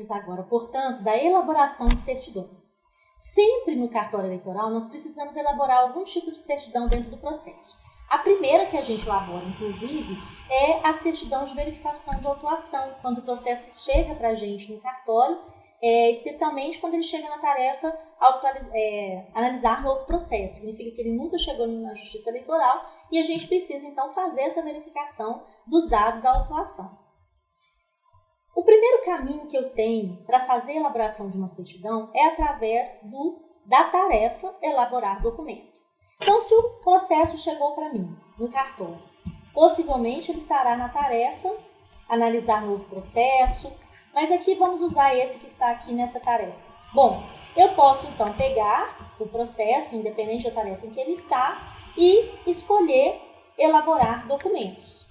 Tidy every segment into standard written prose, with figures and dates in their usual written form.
falaremos agora, portanto, da elaboração de certidões. Sempre no cartório eleitoral, nós precisamos elaborar algum tipo de certidão dentro do processo. A primeira que a gente elabora, inclusive, é a certidão de verificação de autuação, quando o processo chega para a gente no cartório, especialmente quando ele chega na tarefa analisar novo processo. Significa que ele nunca chegou na Justiça Eleitoral e a gente precisa, então, fazer essa verificação dos dados da autuação. O primeiro caminho que eu tenho para fazer a elaboração de uma certidão é através da tarefa elaborar documento. Então, se o processo chegou para mim no cartório, possivelmente ele estará na tarefa analisar novo processo, mas aqui vamos usar esse que está aqui nessa tarefa. Bom, eu posso então pegar o processo, independente da tarefa em que ele está, e escolher elaborar documentos.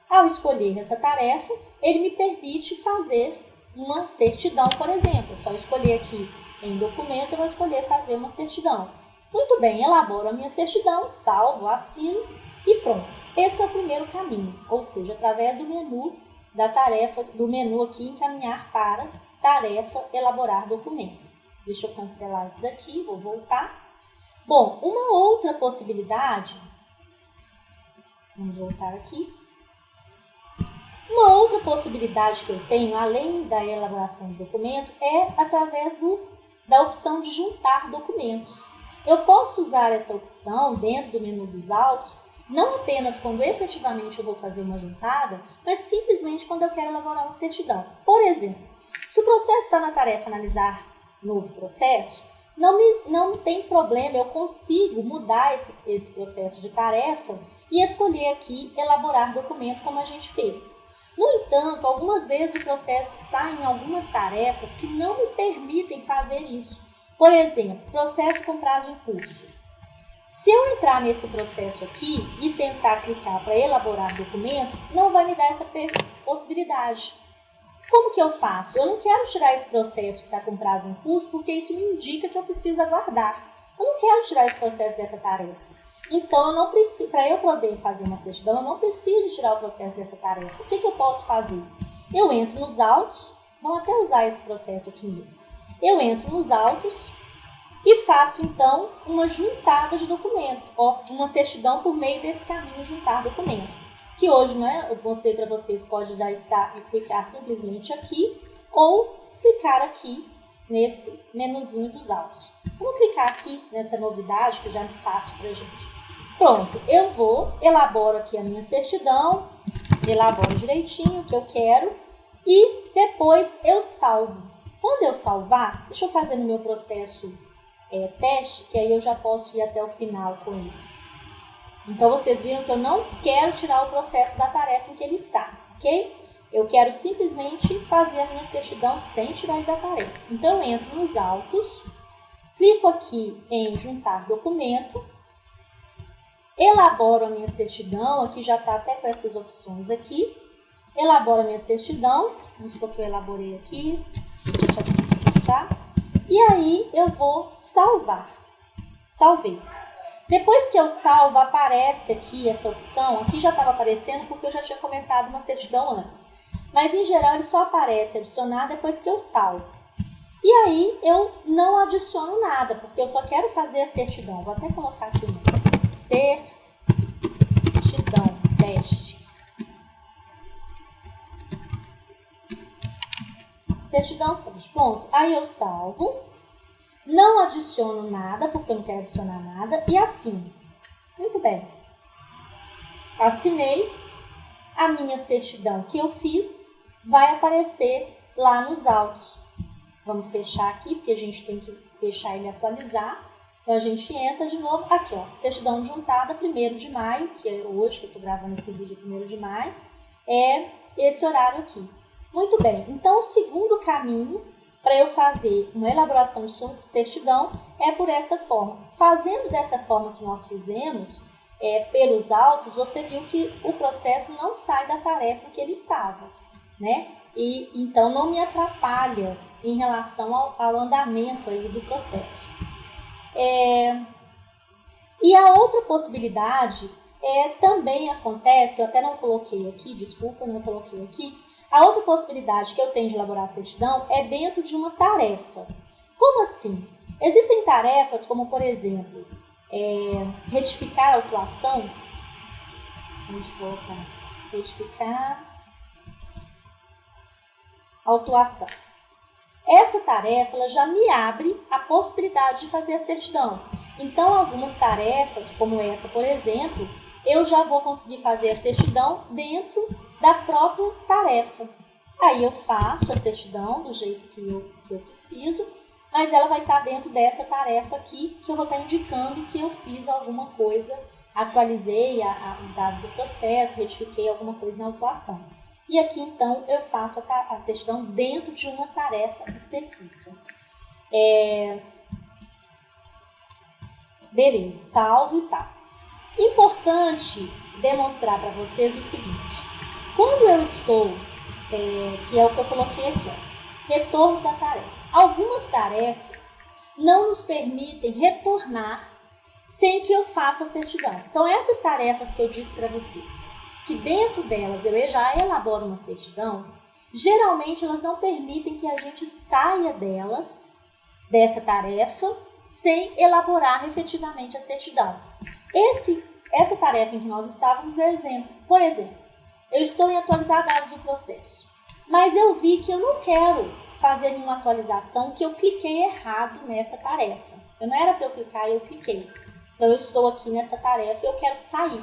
Ao escolher essa tarefa, ele me permite fazer uma certidão, por exemplo. É só escolher aqui em documentos, eu vou escolher fazer uma certidão. Muito bem, elaboro a minha certidão, salvo, assino e pronto. Esse é o primeiro caminho, ou seja, através do menu da tarefa, do menu aqui, encaminhar para tarefa, elaborar documento. Deixa eu cancelar isso daqui, vou voltar. Bom, uma outra possibilidade, vamos voltar aqui. Uma outra possibilidade que eu tenho, além da elaboração de documento, é através da opção de juntar documentos. Eu posso usar essa opção dentro do menu dos autos, não apenas quando efetivamente eu vou fazer uma juntada, mas simplesmente quando eu quero elaborar uma certidão. Por exemplo, se o processo está na tarefa analisar novo processo, não tem problema, eu consigo mudar esse processo de tarefa e escolher aqui elaborar documento como a gente fez. No entanto, algumas vezes o processo está em algumas tarefas que não me permitem fazer isso. Por exemplo, processo com prazo em curso. Se eu entrar nesse processo aqui e tentar clicar para elaborar documento, não vai me dar essa possibilidade. Como que eu faço? Eu não quero tirar esse processo que está com prazo em curso porque isso me indica que eu preciso aguardar. Eu não quero tirar esse processo dessa tarefa. Então, para eu poder fazer uma certidão, eu não preciso tirar o processo dessa tarefa. O que eu posso fazer? Eu entro nos autos, vamos até usar esse processo aqui mesmo. Eu entro nos autos e faço, então, uma juntada de documento, uma certidão por meio desse caminho juntar documento. Que hoje, né, eu mostrei para vocês, pode já estar e clicar simplesmente aqui ou clicar aqui nesse menuzinho dos autos. Vamos clicar aqui nessa novidade que já é fácil para a gente. Pronto, eu elaboro aqui a minha certidão, elaboro direitinho o que eu quero e depois eu salvo. Quando eu salvar, deixa eu fazer no meu processo teste, que aí eu já posso ir até o final com ele. Então, vocês viram que eu não quero tirar o processo da tarefa em que ele está, ok? Eu quero simplesmente fazer a minha certidão sem tirar ele da tarefa. Então, eu entro nos autos, clico aqui em juntar documento, elaboro a minha certidão, aqui já está até com essas opções aqui, elaboro a minha certidão, vamos supor que eu elaborei aqui, deixa eu fechar, e aí eu vou salvar, salvei. Depois que eu salvo, aparece aqui essa opção, aqui já estava aparecendo porque eu já tinha começado uma certidão antes, mas em geral ele só aparece adicionar depois que eu salvo. E aí eu não adiciono nada, porque eu só quero fazer a certidão, vou até colocar aqui certidão, teste. Certidão, teste. Pronto. Aí eu salvo. Não adiciono nada, porque eu não quero adicionar nada. E assino. Muito bem. Assinei. A minha certidão que eu fiz vai aparecer lá nos autos. Vamos fechar aqui, porque a gente tem que deixar ele atualizar. Então, a gente entra de novo aqui, certidão juntada, 1º de maio, que é hoje, que eu estou gravando esse vídeo, 1º de maio, é esse horário aqui. Muito bem, então o segundo caminho para eu fazer uma elaboração de certidão é por essa forma. Fazendo dessa forma que nós fizemos, pelos autos, você viu que o processo não sai da tarefa que ele estava, né? E então não me atrapalha em relação ao andamento aí do processo. E a outra possibilidade também acontece, eu até não coloquei aqui, desculpa, não coloquei aqui, A outra possibilidade que eu tenho de elaborar a certidão é dentro de uma tarefa. Como assim? Existem tarefas como, por exemplo, retificar a autuação. Vamos colocar aqui. Retificar a autuação. Essa tarefa ela já me abre a possibilidade de fazer a certidão. Então, algumas tarefas, como essa, por exemplo, eu já vou conseguir fazer a certidão dentro da própria tarefa. Aí eu faço a certidão do jeito que eu preciso, mas ela vai estar dentro dessa tarefa aqui, que eu vou estar indicando que eu fiz alguma coisa, atualizei os dados do processo, retifiquei alguma coisa na autuação. E aqui, então, eu faço a certidão dentro de uma tarefa específica. Beleza, salvo e tal. Importante demonstrar para vocês o seguinte. Quando eu estou, que é o que eu coloquei aqui, ó, retorno da tarefa. Algumas tarefas não nos permitem retornar sem que eu faça a certidão. Então, essas tarefas que eu disse para vocês, que dentro delas eu já elaboro uma certidão, geralmente elas não permitem que a gente saia dessa tarefa, sem elaborar efetivamente a certidão. Essa tarefa em que nós estávamos é exemplo. Por exemplo, eu estou em atualizar dados do processo, mas eu vi que eu não quero fazer nenhuma atualização, que eu cliquei errado nessa tarefa. Eu não era para eu clicar e eu cliquei. Então, eu estou aqui nessa tarefa e eu quero sair.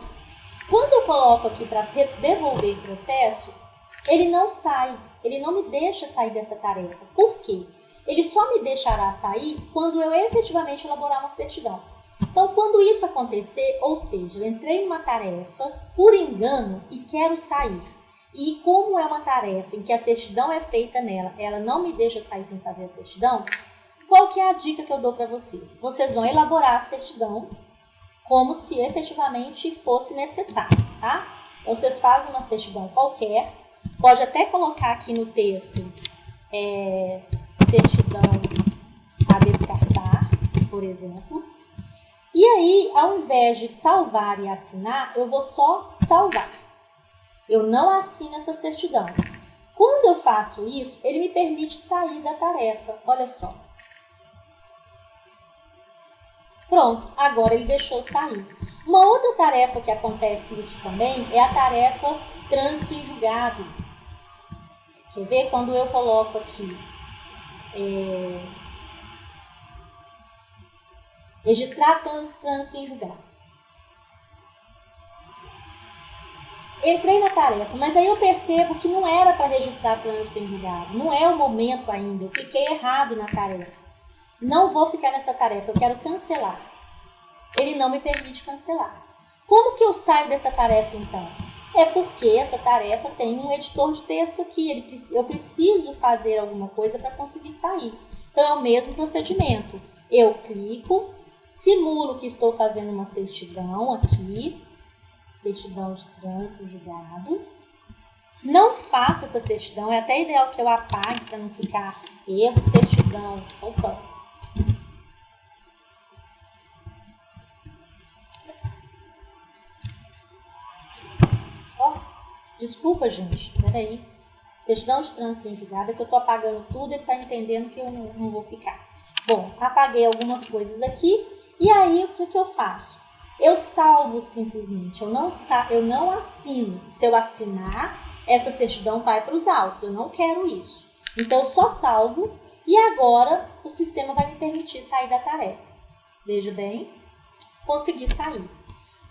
Quando eu coloco aqui para devolver o processo, ele não sai, ele não me deixa sair dessa tarefa. Por quê? Ele só me deixará sair quando eu efetivamente elaborar uma certidão. Então, quando isso acontecer, ou seja, eu entrei numa tarefa por engano e quero sair, e como é uma tarefa em que a certidão é feita nela, ela não me deixa sair sem fazer a certidão, qual que é a dica que eu dou para vocês? Vocês vão elaborar a certidão como se efetivamente fosse necessário, tá? Então, vocês fazem uma certidão qualquer, pode até colocar aqui no texto certidão a descartar, por exemplo. E aí, ao invés de salvar e assinar, eu vou só salvar. Eu não assino essa certidão. Quando eu faço isso, ele me permite sair da tarefa. Olha só. Pronto, agora ele deixou sair. Uma outra tarefa que acontece isso também é a tarefa trânsito em julgado. Quer ver? Quando eu coloco aqui registrar trânsito em julgado. Entrei na tarefa, mas aí eu percebo que não era para registrar trânsito em julgado. Não é o momento ainda. Eu cliquei errado na tarefa. Não vou ficar nessa tarefa, eu quero cancelar. Ele não me permite cancelar. Como que eu saio dessa tarefa, então? É porque essa tarefa tem um editor de texto aqui. Eu preciso fazer alguma coisa para conseguir sair. Então, é o mesmo procedimento. Eu clico, simulo que estou fazendo uma certidão aqui. Certidão de trânsito julgado. Não faço essa certidão. É até ideal que eu apague para não ficar erro. Certidão. Opa! Desculpa, gente, peraí. Certidão de trânsito em julgado, é que eu tô apagando tudo e ele tá entendendo que eu não vou ficar. Bom, apaguei algumas coisas aqui e aí o que eu faço? Eu salvo simplesmente, eu não assino. Se eu assinar, essa certidão vai para os autos, eu não quero isso. Então, eu só salvo e agora o sistema vai me permitir sair da tarefa. Veja bem, consegui sair.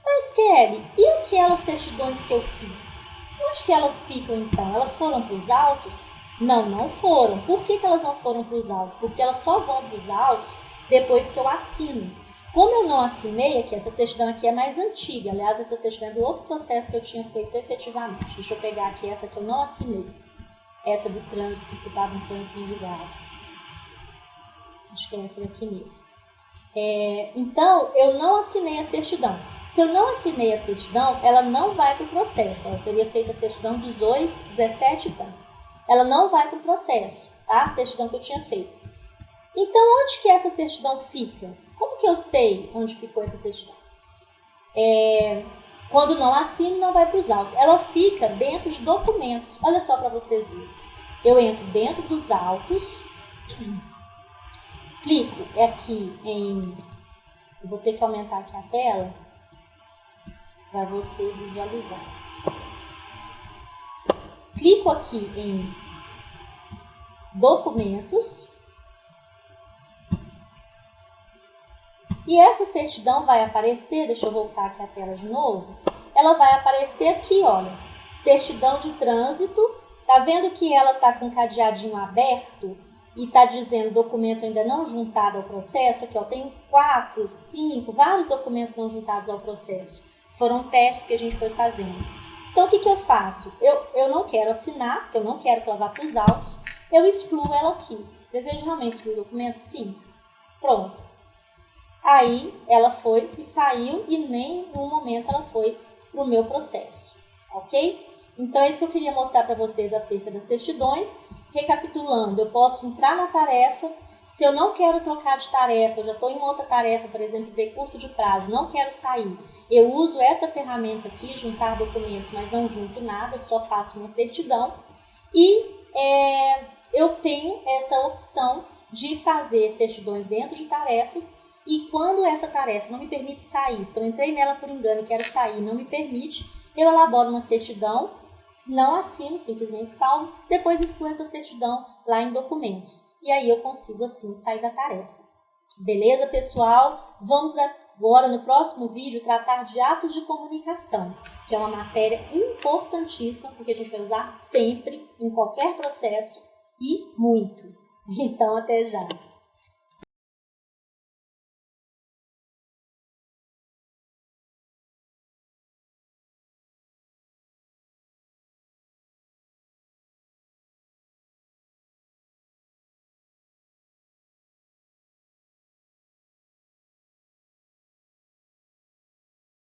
Mas, Kelly, e aquelas certidões que eu fiz? Onde que elas ficam, então? Elas foram para os autos? Não, não foram. Por que elas não foram para os autos? Porque elas só vão para os autos depois que eu assino. Como eu não assinei aqui, essa certidão aqui é mais antiga. Aliás, essa certidão é do outro processo que eu tinha feito efetivamente. Deixa eu pegar aqui essa que eu não assinei. Essa do trânsito, que estava em trânsito em julgado. Acho que é essa daqui mesmo. Então, eu não assinei a certidão. Se eu não assinei a certidão, ela não vai para o processo. Eu teria feito a certidão 18, 17 e tanto. Ela não vai para o processo, tá? A certidão que eu tinha feito. Então, onde que essa certidão fica? Como que eu sei onde ficou essa certidão? Quando não assino, não vai para os autos. Ela fica dentro de documentos. Olha só para vocês verem. Eu entro dentro dos autos, clico aqui em... Eu vou ter que aumentar aqui a tela para você visualizar. Clico aqui em documentos. E essa certidão vai aparecer, deixa eu voltar aqui a tela de novo. Ela vai aparecer aqui, olha, certidão de trânsito. Tá vendo que ela tá com o cadeadinho aberto e tá dizendo documento ainda não juntado ao processo? Aqui, ó, tem 4, 5, vários documentos não juntados ao processo. Foram testes que a gente foi fazendo. Então, o que eu faço? Eu não quero assinar, porque eu não quero que ela vá para os autos. Eu excluo ela aqui. Desejo realmente excluir o documento? Sim. Pronto. Aí, ela foi e saiu e nem em um momento ela foi para o meu processo. Ok? Então, é isso que eu queria mostrar para vocês acerca das certidões. Recapitulando, eu posso entrar na tarefa. Se eu não quero trocar de tarefa, eu já estou em outra tarefa, por exemplo, decurso de prazo, não quero sair. Eu uso essa ferramenta aqui, juntar documentos, mas não junto nada, só faço uma certidão. E eu tenho essa opção de fazer certidões dentro de tarefas. E quando essa tarefa não me permite sair, se eu entrei nela por engano e quero sair e não me permite, eu elaboro uma certidão, não assino, simplesmente salvo, depois excluo essa certidão lá em documentos. E aí eu consigo assim sair da tarefa. Beleza, pessoal? Vamos agora no próximo vídeo tratar de atos de comunicação, que é uma matéria importantíssima, porque a gente vai usar sempre, em qualquer processo e muito. Então, até já!